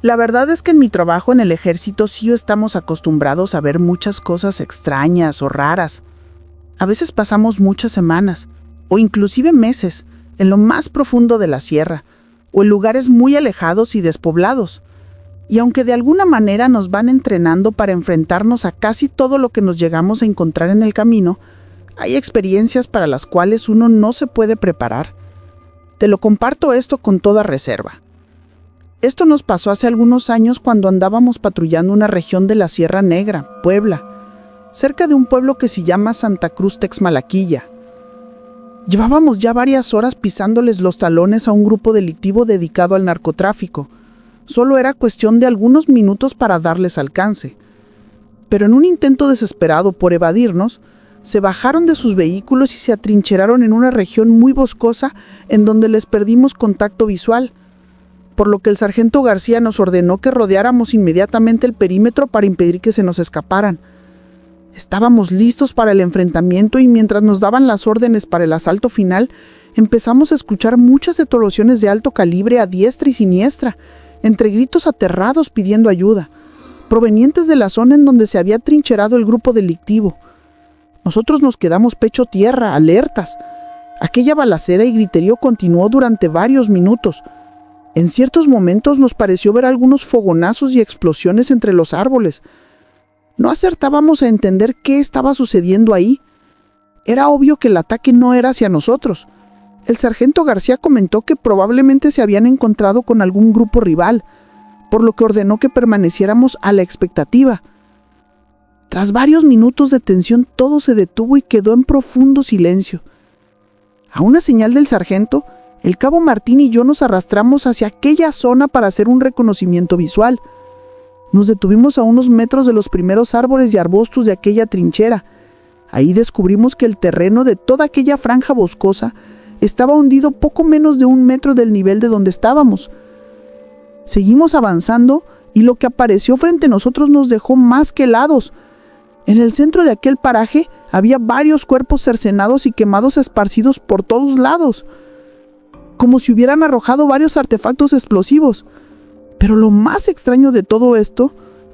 La verdad es que en mi trabajo en el ejército sí estamos acostumbrados a ver muchas cosas extrañas o raras. A veces pasamos muchas semanas, o inclusive meses, en lo más profundo de la sierra, o en lugares muy alejados y despoblados. Y aunque de alguna manera nos van entrenando para enfrentarnos a casi todo lo que nos llegamos a encontrar en el camino, hay experiencias para las cuales uno no se puede preparar. Te lo comparto esto con toda reserva. Esto nos pasó hace algunos años cuando andábamos patrullando una región de la Sierra Negra, Puebla, cerca de un pueblo que se llama Santa Cruz Texmalaquilla. Llevábamos ya varias horas pisándoles los talones a un grupo delictivo dedicado al narcotráfico. Solo era cuestión de algunos minutos para darles alcance. Pero en un intento desesperado por evadirnos, se bajaron de sus vehículos y se atrincheraron en una región muy boscosa en donde les perdimos contacto visual, por lo que el sargento García nos ordenó que rodeáramos inmediatamente el perímetro para impedir que se nos escaparan. Estábamos listos para el enfrentamiento y mientras nos daban las órdenes para el asalto final, empezamos a escuchar muchas detonaciones de alto calibre a diestra y siniestra, entre gritos aterrados pidiendo ayuda, provenientes de la zona en donde se había trincherado el grupo delictivo. Nosotros nos quedamos pecho tierra, alertas. Aquella balacera y griterío continuó durante varios minutos. En ciertos momentos nos pareció ver algunos fogonazos y explosiones entre los árboles. No acertábamos a entender qué estaba sucediendo ahí. Era obvio que el ataque no era hacia nosotros. El sargento García comentó que probablemente se habían encontrado con algún grupo rival, por lo que ordenó que permaneciéramos a la expectativa. Tras varios minutos de tensión todo se detuvo y quedó en profundo silencio. A una señal del sargento, el cabo Martín y yo nos arrastramos hacia aquella zona para hacer un reconocimiento visual. Nos detuvimos a unos metros de los primeros árboles y arbustos de aquella trinchera. Ahí descubrimos que el terreno de toda aquella franja boscosa estaba hundido poco menos de 1 metro del nivel de donde estábamos. Seguimos avanzando y lo que apareció frente a nosotros nos dejó más que helados. En el centro de aquel paraje había varios cuerpos cercenados y quemados esparcidos por todos lados, como si hubieran arrojado varios artefactos explosivos. Pero lo más extraño de todo esto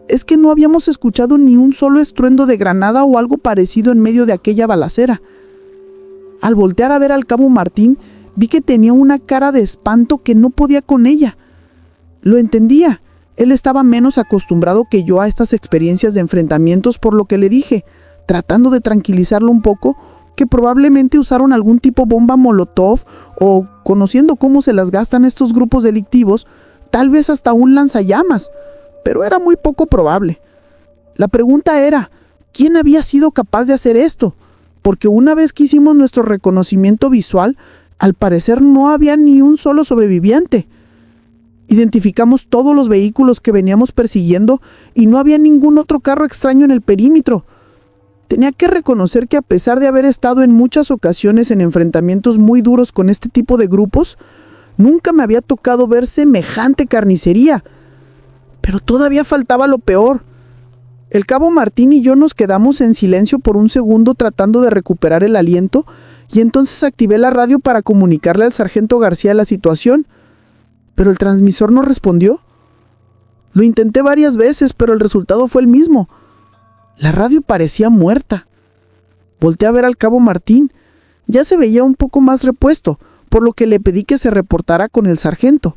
es que no habíamos escuchado ni un solo estruendo de granada o algo parecido en medio de aquella balacera. Al voltear a ver al cabo Martín, vi que tenía una cara de espanto que no podía con ella. Lo entendía. Él estaba menos acostumbrado que yo a estas experiencias de enfrentamientos, por lo que le dije, tratando de tranquilizarlo un poco, que probablemente usaron algún tipo bomba molotov o, conociendo cómo se las gastan estos grupos delictivos, tal vez hasta un lanzallamas, pero era muy poco probable. La pregunta era, ¿quién había sido capaz de hacer esto? Porque una vez que hicimos nuestro reconocimiento visual, al parecer no había ni un solo sobreviviente. Identificamos todos los vehículos que veníamos persiguiendo y no había ningún otro carro extraño en el perímetro. Tenía que reconocer que a pesar de haber estado en muchas ocasiones en enfrentamientos muy duros con este tipo de grupos, nunca me había tocado ver semejante carnicería. Pero todavía faltaba lo peor. El cabo Martín y yo nos quedamos en silencio por un segundo tratando de recuperar el aliento y entonces activé la radio para comunicarle al sargento García la situación. Pero el transmisor no respondió. Lo intenté varias veces, pero el resultado fue el mismo. La radio parecía muerta. Volteé a ver al cabo Martín. Ya se veía un poco más repuesto, por lo que le pedí que se reportara con el sargento.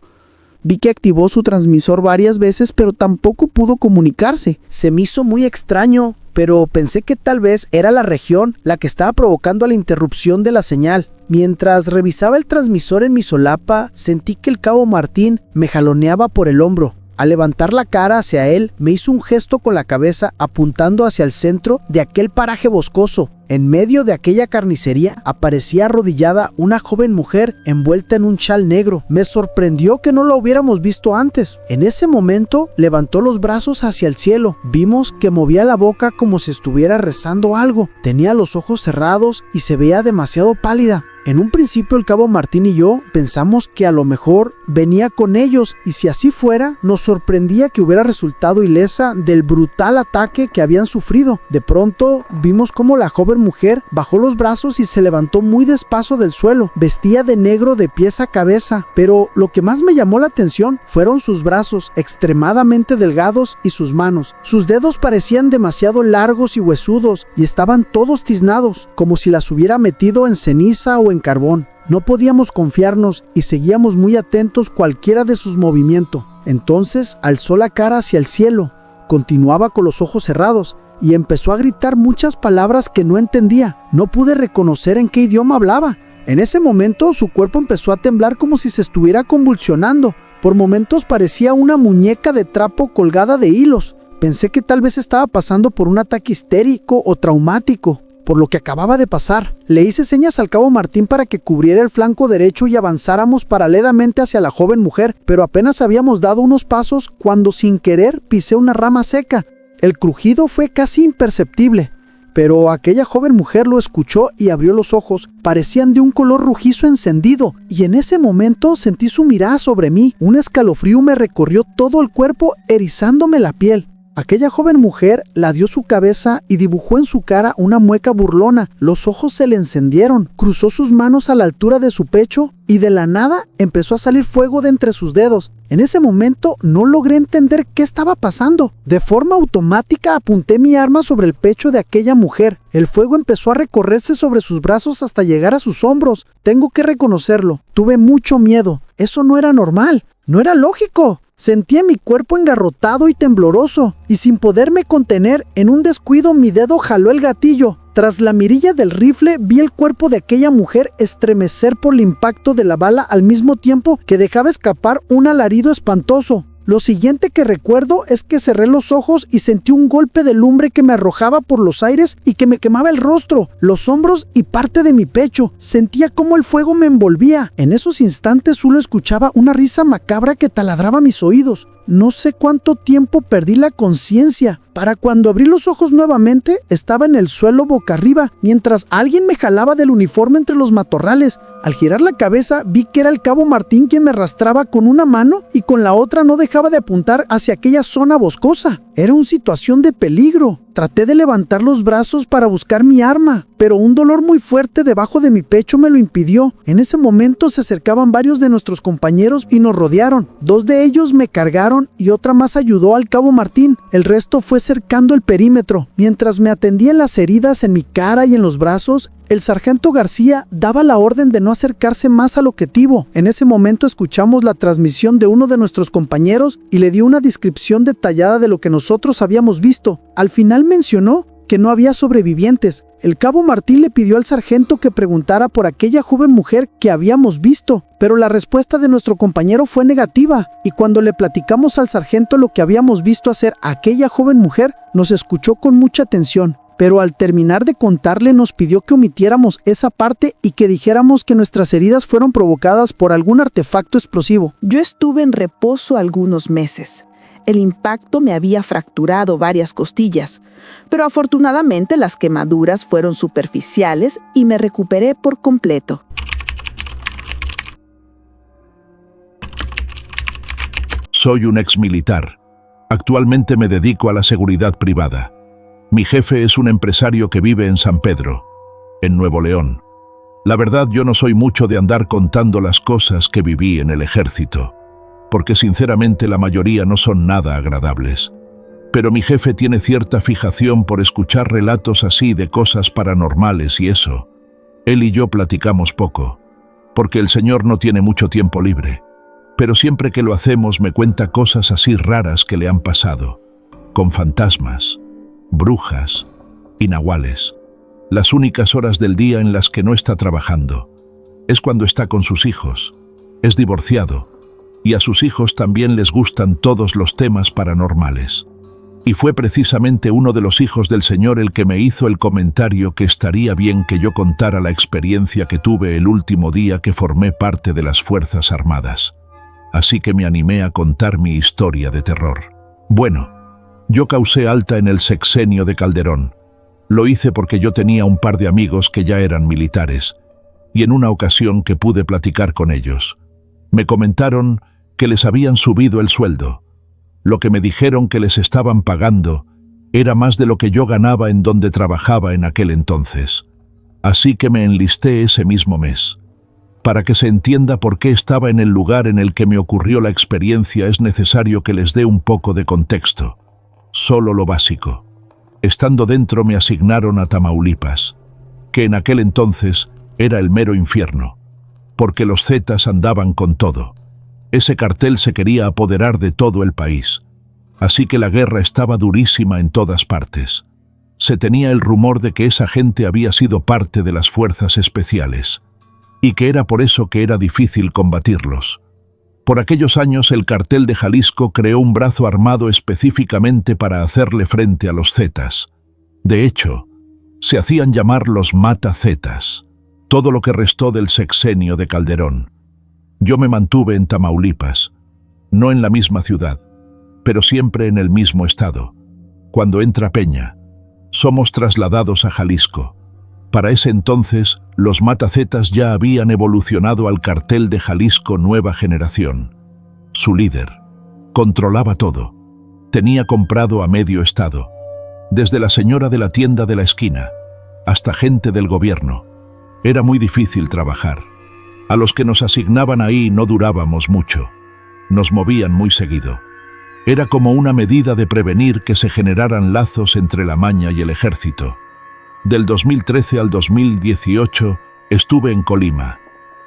Vi que activó su transmisor varias veces, pero tampoco pudo comunicarse. Se me hizo muy extraño, pero pensé que tal vez era la región la que estaba provocando la interrupción de la señal. Mientras revisaba el transmisor en mi solapa, sentí que el cabo Martín me jaloneaba por el hombro. Al levantar la cara hacia él, me hizo un gesto con la cabeza apuntando hacia el centro de aquel paraje boscoso. En medio de aquella carnicería aparecía arrodillada una joven mujer envuelta en un chal negro. Me sorprendió que no la hubiéramos visto antes. En ese momento levantó los brazos hacia el cielo. Vimos que movía la boca como si estuviera rezando algo. Tenía los ojos cerrados y se veía demasiado pálida. En un principio el cabo Martín y yo pensamos que a lo mejor venía con ellos y si así fuera, nos sorprendía que hubiera resultado ilesa del brutal ataque que habían sufrido. De pronto vimos cómo la joven mujer bajó los brazos y se levantó muy despacio del suelo. Vestía de negro de pies a cabeza, pero lo que más me llamó la atención fueron sus brazos, extremadamente delgados, y sus manos. Sus dedos parecían demasiado largos y huesudos y estaban todos tiznados, como si las hubiera metido en ceniza o en carbón. No podíamos confiarnos y seguíamos muy atentos cualquiera de sus movimientos. Entonces alzó la cara hacia el cielo, continuaba con los ojos cerrados y empezó a gritar muchas palabras que no entendía. No pude reconocer en qué idioma hablaba. En ese momento su cuerpo empezó a temblar como si se estuviera convulsionando. Por momentos parecía una muñeca de trapo colgada de hilos. Pensé que tal vez estaba pasando por un ataque histérico o traumático, por lo que acababa de pasar. Le hice señas al cabo Martín para que cubriera el flanco derecho y avanzáramos paralelamente hacia la joven mujer, pero apenas habíamos dado unos pasos cuando sin querer pisé una rama seca. El crujido fue casi imperceptible, pero aquella joven mujer lo escuchó y abrió los ojos. Parecían de un color rojizo encendido, y en ese momento sentí su mirada sobre mí. Un escalofrío me recorrió todo el cuerpo, erizándome la piel. Aquella joven mujer ladeó su cabeza y dibujó en su cara una mueca burlona. Los ojos se le encendieron, cruzó sus manos a la altura de su pecho y de la nada empezó a salir fuego de entre sus dedos. En ese momento no logré entender qué estaba pasando. De forma automática apunté mi arma sobre el pecho de aquella mujer. El fuego empezó a recorrerse sobre sus brazos hasta llegar a sus hombros. Tengo que reconocerlo, tuve mucho miedo. Eso no era normal, no era lógico. Sentía mi cuerpo engarrotado y tembloroso, y sin poderme contener, en un descuido mi dedo jaló el gatillo. Tras la mirilla del rifle vi el cuerpo de aquella mujer estremecer por el impacto de la bala al mismo tiempo que dejaba escapar un alarido espantoso. Lo siguiente que recuerdo es que cerré los ojos y sentí un golpe de lumbre que me arrojaba por los aires y que me quemaba el rostro, los hombros y parte de mi pecho. Sentía cómo el fuego me envolvía. En esos instantes solo escuchaba una risa macabra que taladraba mis oídos. No sé cuánto tiempo perdí la conciencia. Para cuando abrí los ojos nuevamente, estaba en el suelo boca arriba, mientras alguien me jalaba del uniforme entre los matorrales. Al girar la cabeza, vi que era el cabo Martín quien me arrastraba con una mano y con la otra no dejaba de apuntar hacia aquella zona boscosa. Era una situación de peligro. Traté de levantar los brazos para buscar mi arma, pero un dolor muy fuerte debajo de mi pecho me lo impidió. En ese momento se acercaban varios de nuestros compañeros y nos rodearon. 2 de ellos me cargaron y otra más ayudó al cabo Martín. El resto fue cercando el perímetro. Mientras me atendían las heridas en mi cara y en los brazos, el sargento García daba la orden de no acercarse más al objetivo. En ese momento escuchamos la transmisión de uno de nuestros compañeros y le dio una descripción detallada de lo que nosotros habíamos visto. Al final mencionó que no había sobrevivientes. El cabo Martín le pidió al sargento que preguntara por aquella joven mujer que habíamos visto, pero la respuesta de nuestro compañero fue negativa, y cuando le platicamos al sargento lo que habíamos visto hacer a aquella joven mujer, nos escuchó con mucha atención. Pero al terminar de contarle nos pidió que omitiéramos esa parte y que dijéramos que nuestras heridas fueron provocadas por algún artefacto explosivo. Yo estuve en reposo algunos meses. El impacto me había fracturado varias costillas, pero afortunadamente las quemaduras fueron superficiales y me recuperé por completo. Soy un exmilitar. Actualmente me dedico a la seguridad privada. Mi jefe es un empresario que vive en San Pedro, en Nuevo León. La verdad, yo no soy mucho de andar contando las cosas que viví en el ejército, porque sinceramente la mayoría no son nada agradables. Pero mi jefe tiene cierta fijación por escuchar relatos así de cosas paranormales y eso. Él y yo platicamos poco, porque el señor no tiene mucho tiempo libre. Pero siempre que lo hacemos me cuenta cosas así raras que le han pasado, con fantasmas, brujas y nahuales. Las únicas horas del día en las que no está trabajando es cuando está con sus hijos. Es divorciado y a sus hijos también les gustan todos los temas paranormales. Y fue precisamente uno de los hijos del señor el que me hizo el comentario que estaría bien que yo contara la experiencia que tuve el último día que formé parte de las Fuerzas Armadas. Así que me animé a contar mi historia de terror. Bueno, yo causé alta en el sexenio de Calderón. Lo hice porque yo tenía un par de amigos que ya eran militares, y en una ocasión que pude platicar con ellos, Me comentaron que les habían subido el sueldo. Lo que me dijeron que les estaban pagando era más de lo que yo ganaba en donde trabajaba en aquel entonces. Así que me enlisté ese mismo mes. Para que se entienda por qué estaba en el lugar en el que me ocurrió la experiencia, es necesario que les dé un poco de contexto. Solo lo básico. Estando dentro me asignaron a Tamaulipas, que en aquel entonces era el mero infierno, porque los Zetas andaban con todo. Ese cartel se quería apoderar de todo el país, así que la guerra estaba durísima en todas partes. Se tenía el rumor de que esa gente había sido parte de las fuerzas especiales, y que era por eso que era difícil combatirlos. Por aquellos años el cartel de Jalisco creó un brazo armado específicamente para hacerle frente a los Zetas. De hecho, se hacían llamar los Mata-Zetas, todo lo que restó del sexenio de Calderón. Yo me mantuve en Tamaulipas, no en la misma ciudad, pero siempre en el mismo estado. Cuando entra Peña, somos trasladados a Jalisco. Para ese entonces, los Mata-Zetas ya habían evolucionado al cartel de Jalisco Nueva Generación. Su líder controlaba todo. Tenía comprado a medio estado, desde la señora de la tienda de la esquina hasta gente del gobierno. Era muy difícil trabajar. A los que nos asignaban ahí no durábamos mucho. Nos movían muy seguido. Era como una medida de prevenir que se generaran lazos entre la maña y el ejército. Del 2013 al 2018 estuve en Colima,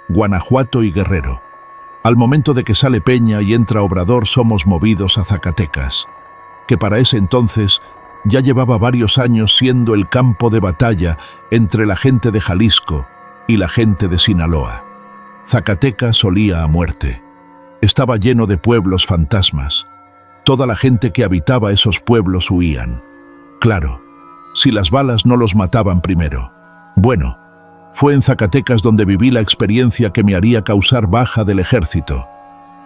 Guanajuato y Guerrero. Al momento de que sale Peña y entra Obrador somos movidos a Zacatecas, que para ese entonces ya llevaba varios años siendo el campo de batalla entre la gente de Jalisco y la gente de Sinaloa. Zacatecas olía a muerte. Estaba lleno de pueblos fantasmas. Toda la gente que habitaba esos pueblos huían. Claro, si las balas no los mataban primero. Bueno, fue en Zacatecas donde viví la experiencia que me haría causar baja del ejército.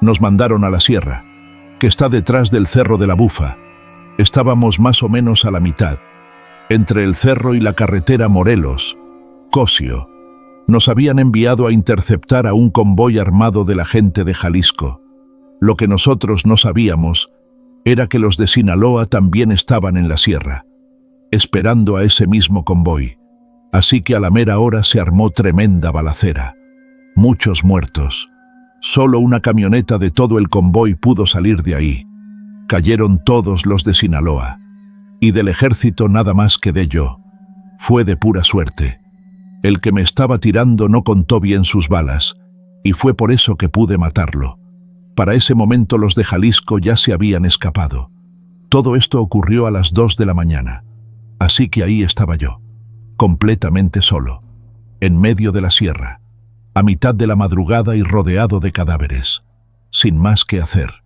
Nos mandaron a la sierra, que está detrás del Cerro de la Bufa. Estábamos más o menos a la mitad, entre el cerro y la carretera Morelos, Cosio. Nos habían enviado a interceptar a un convoy armado de la gente de Jalisco. Lo que nosotros no sabíamos era que los de Sinaloa también estaban en la sierra, esperando a ese mismo convoy. Así que a la mera hora se armó tremenda balacera. Muchos muertos. Solo una camioneta de todo el convoy pudo salir de ahí. Cayeron todos los de Sinaloa. Y del ejército nada más quedé yo. Fue de pura suerte. El que me estaba tirando no contó bien sus balas, y fue por eso que pude matarlo. Para ese momento los de Jalisco ya se habían escapado. Todo esto ocurrió a las 2 de la mañana. Así que ahí estaba yo, completamente solo, en medio de la sierra, a mitad de la madrugada y rodeado de cadáveres, sin más que hacer.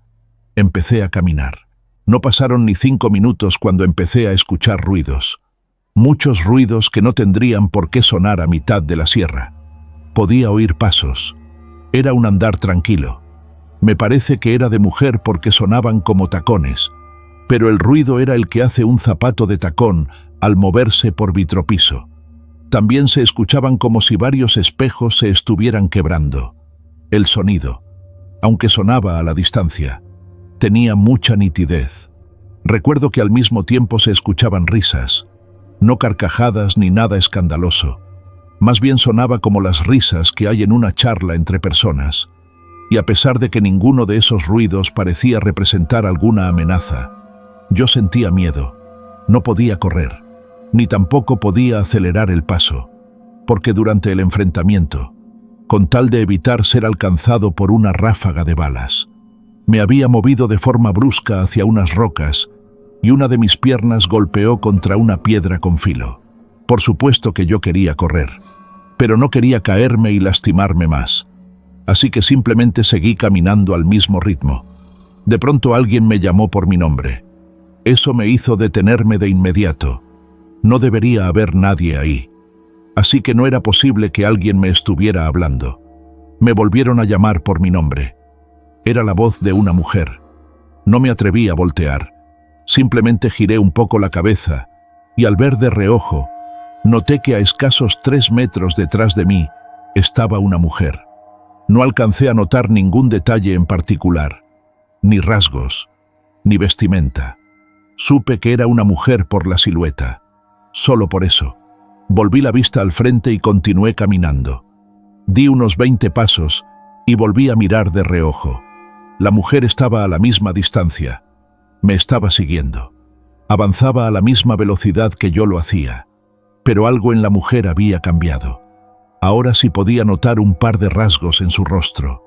Empecé a caminar. No pasaron ni 5 minutos cuando empecé a escuchar ruidos. Muchos ruidos que no tendrían por qué sonar a mitad de la sierra. Podía oír pasos. Era un andar tranquilo. Me parece que era de mujer porque sonaban como tacones, pero el ruido era el que hace un zapato de tacón al moverse por vitropiso. También se escuchaban como si varios espejos se estuvieran quebrando. El sonido, aunque sonaba a la distancia, tenía mucha nitidez. Recuerdo que al mismo tiempo se escuchaban risas, no carcajadas ni nada escandaloso. Más bien sonaba como las risas que hay en una charla entre personas. Y a pesar de que ninguno de esos ruidos parecía representar alguna amenaza, yo sentía miedo. No podía correr, ni tampoco podía acelerar el paso, porque durante el enfrentamiento, con tal de evitar ser alcanzado por una ráfaga de balas, me había movido de forma brusca hacia unas rocas y una de mis piernas golpeó contra una piedra con filo. Por supuesto que yo quería correr, pero no quería caerme y lastimarme más. Así que simplemente seguí caminando al mismo ritmo. De pronto alguien me llamó por mi nombre. Eso me hizo detenerme de inmediato. No debería haber nadie ahí. Así que no era posible que alguien me estuviera hablando. Me volvieron a llamar por mi nombre. Era la voz de una mujer. No me atreví a voltear. Simplemente giré un poco la cabeza y al ver de reojo, noté que a escasos 3 metros detrás de mí estaba una mujer. No alcancé a notar ningún detalle en particular, ni rasgos, ni vestimenta. Supe que era una mujer por la silueta. Solo por eso. Volví la vista al frente y continué caminando. Di unos 20 pasos y volví a mirar de reojo. La mujer estaba a la misma distancia. Me estaba siguiendo. Avanzaba a la misma velocidad que yo lo hacía. Pero algo en la mujer había cambiado. Ahora sí podía notar un par de rasgos en su rostro.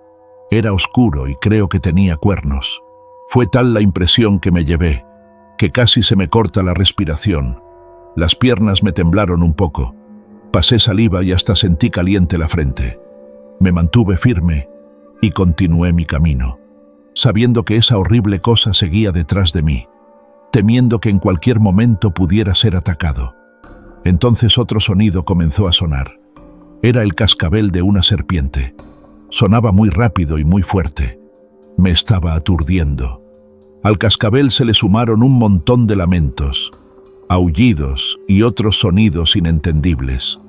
Era oscuro y creo que tenía cuernos. Fue tal la impresión que me llevé, que casi se me corta la respiración. Las piernas me temblaron un poco. Pasé saliva y hasta sentí caliente la frente. Me mantuve firme y continué mi camino, sabiendo que esa horrible cosa seguía detrás de mí, temiendo que en cualquier momento pudiera ser atacado. Entonces otro sonido comenzó a sonar. Era el cascabel de una serpiente. Sonaba muy rápido y muy fuerte. Me estaba aturdiendo. Al cascabel se le sumaron un montón de lamentos, aullidos y otros sonidos inentendibles.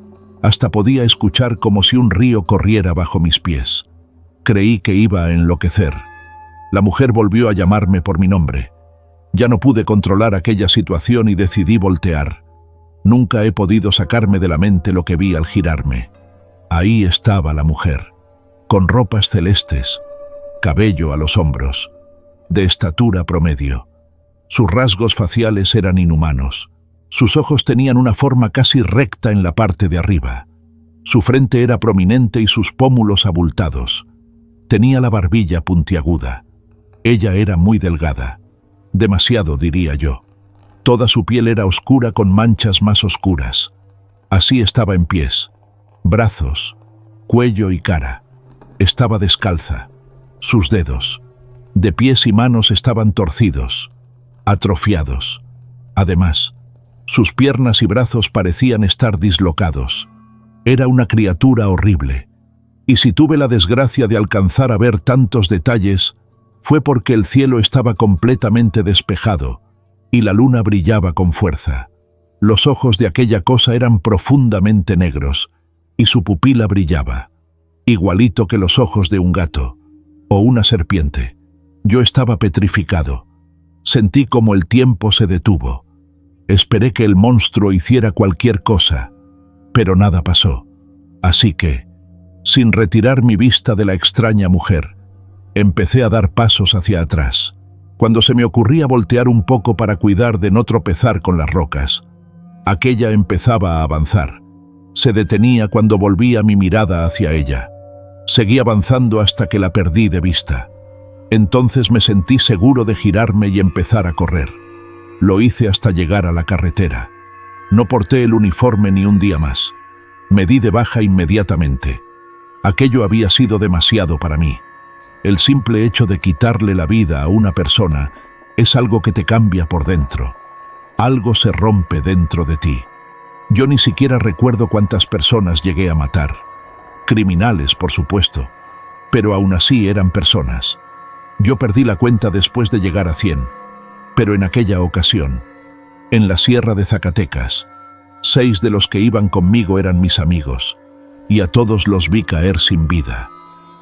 Hasta podía escuchar como si un río corriera bajo mis pies. Creí que iba a enloquecer. La mujer volvió a llamarme por mi nombre. Ya no pude controlar aquella situación y decidí voltear. Nunca he podido sacarme de la mente lo que vi al girarme. Ahí estaba la mujer, con ropas celestes, cabello a los hombros, de estatura promedio. Sus rasgos faciales eran inhumanos. Sus ojos tenían una forma casi recta en la parte de arriba. Su frente era prominente y sus pómulos abultados. Tenía la barbilla puntiaguda. Ella era muy delgada. Demasiado, diría yo. Toda su piel era oscura con manchas más oscuras. Así estaba en pies, brazos, cuello y cara. Estaba descalza. Sus dedos, de pies y manos, estaban torcidos, atrofiados. Además, sus piernas y brazos parecían estar dislocados. Era una criatura horrible. Y si tuve la desgracia de alcanzar a ver tantos detalles, fue porque el cielo estaba completamente despejado y la luna brillaba con fuerza. Los ojos de aquella cosa eran profundamente negros y su pupila brillaba, igualito que los ojos de un gato o una serpiente. Yo estaba petrificado. Sentí como el tiempo se detuvo. Esperé que el monstruo hiciera cualquier cosa, pero nada pasó. Así que, sin retirar mi vista de la extraña mujer, empecé a dar pasos hacia atrás. Cuando se me ocurría voltear un poco para cuidar de no tropezar con las rocas, aquella empezaba a avanzar. Se detenía cuando volvía mi mirada hacia ella. Seguí avanzando hasta que la perdí de vista. Entonces me sentí seguro de girarme y empezar a correr. Lo hice hasta llegar a la carretera. No porté el uniforme ni un día más. Me di de baja inmediatamente. Aquello había sido demasiado para mí. El simple hecho de quitarle la vida a una persona es algo que te cambia por dentro. Algo se rompe dentro de ti. Yo ni siquiera recuerdo cuántas personas llegué a matar. Criminales, por supuesto, pero aún así eran personas. Yo perdí la cuenta después de llegar a 100, pero en aquella ocasión, en la sierra de Zacatecas, 6 de los que iban conmigo eran mis amigos, y a todos los vi caer sin vida.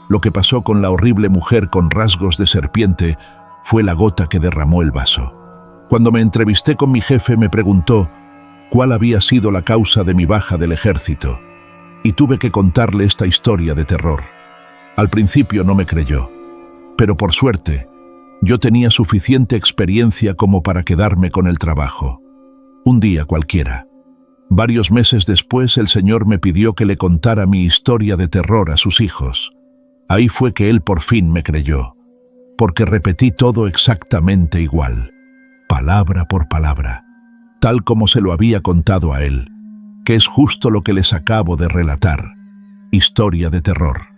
Lo que pasó con la horrible mujer con rasgos de serpiente fue la gota que derramó el vaso. Cuando me entrevisté con mi jefe me preguntó cuál había sido la causa de mi baja del ejército, y tuve que contarle esta historia de terror. Al principio no me creyó, pero por suerte, yo tenía suficiente experiencia como para quedarme con el trabajo. Un día cualquiera. Varios meses después el Señor me pidió que le contara mi historia de terror a sus hijos. Ahí fue que Él por fin me creyó, porque repetí todo exactamente igual, palabra por palabra, tal como se lo había contado a Él, que es justo lo que les acabo de relatar. Historia de terror.